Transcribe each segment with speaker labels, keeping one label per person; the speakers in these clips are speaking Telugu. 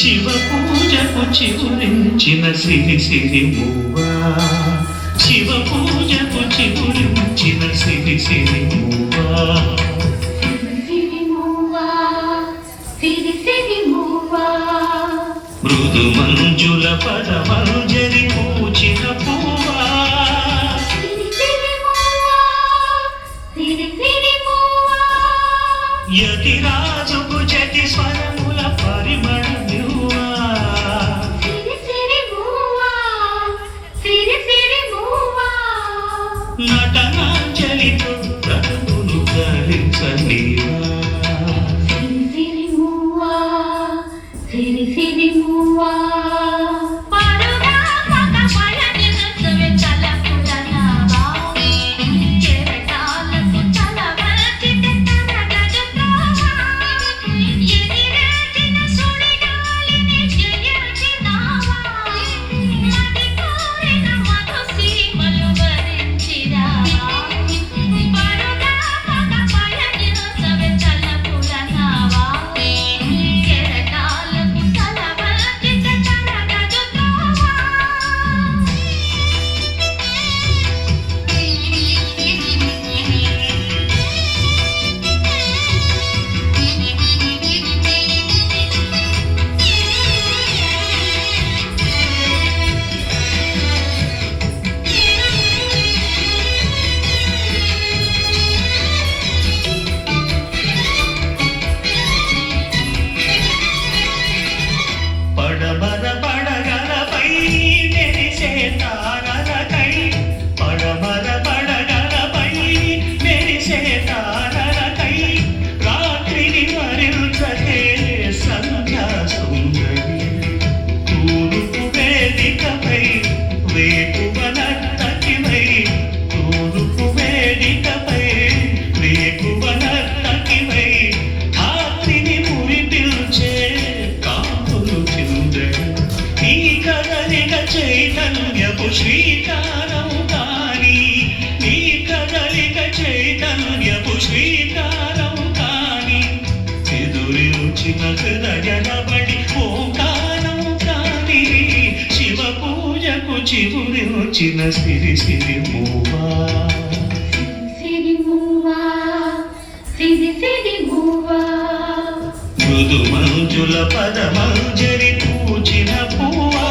Speaker 1: శివ పూజకు చిగురించిన సిరి సిరి మూవా, శివ పూజకు చిగురించిన సిరి సిరి మూవా, మృదు మంజుల పదమంజరి పూచిన పూవా, యతిరాజుకు జతి స్వరముల పరిమళ నటనాంజలితో బ్రతుకును కలిసలేవా,
Speaker 2: సిరి సిరి మూవా
Speaker 1: చైతన్యపు శ్రీకారం కాని, నీ కదలిక చైతన్యపు శ్రీకారం కాని, ఎదురుచిన హృదయనబడి ఓంకారం కాని, శివ పూజకు చిగురించిన సిరి సిరి మూవా,
Speaker 2: సిరి మూవా, సిరి సిరి మూవా,
Speaker 1: మృదు మంజుల పదమంజరి పూచిన పూవా,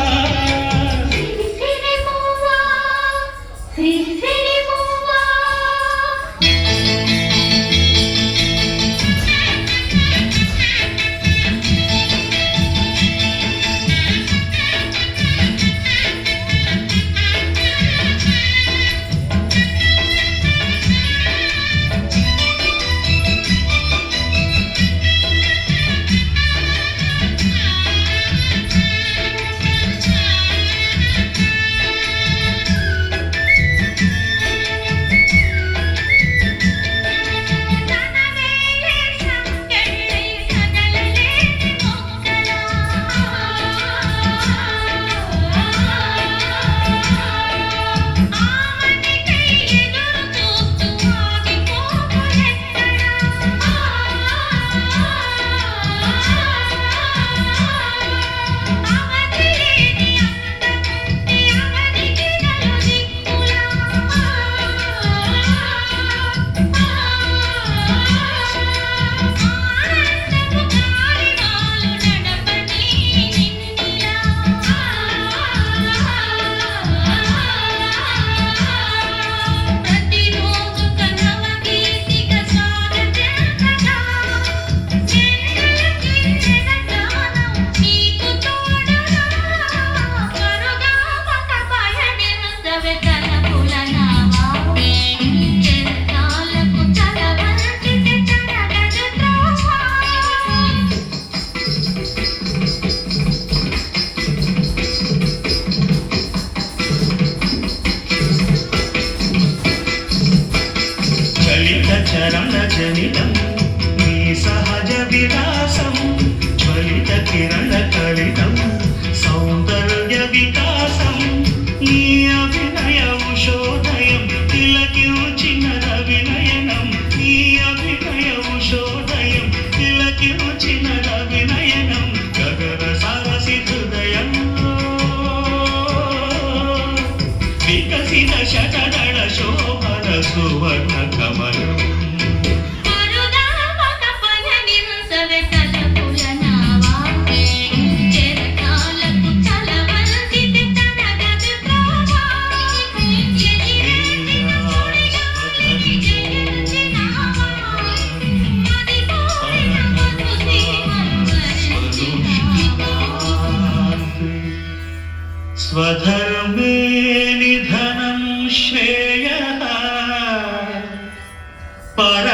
Speaker 1: చరణ జనితం నీ సహజ విలాసం, జ్వలిత కిరణ కలితం సౌందర్య వికాసం, నీ అభినయ ఉషోదయం తిలకించిన రవినయనం, నీ అభినయ ఉషోదయం తిలకించిన రవినయనం, గగన సార సువర్ణ కమలం స్వధర్మే నిధనం శ్రేయః పర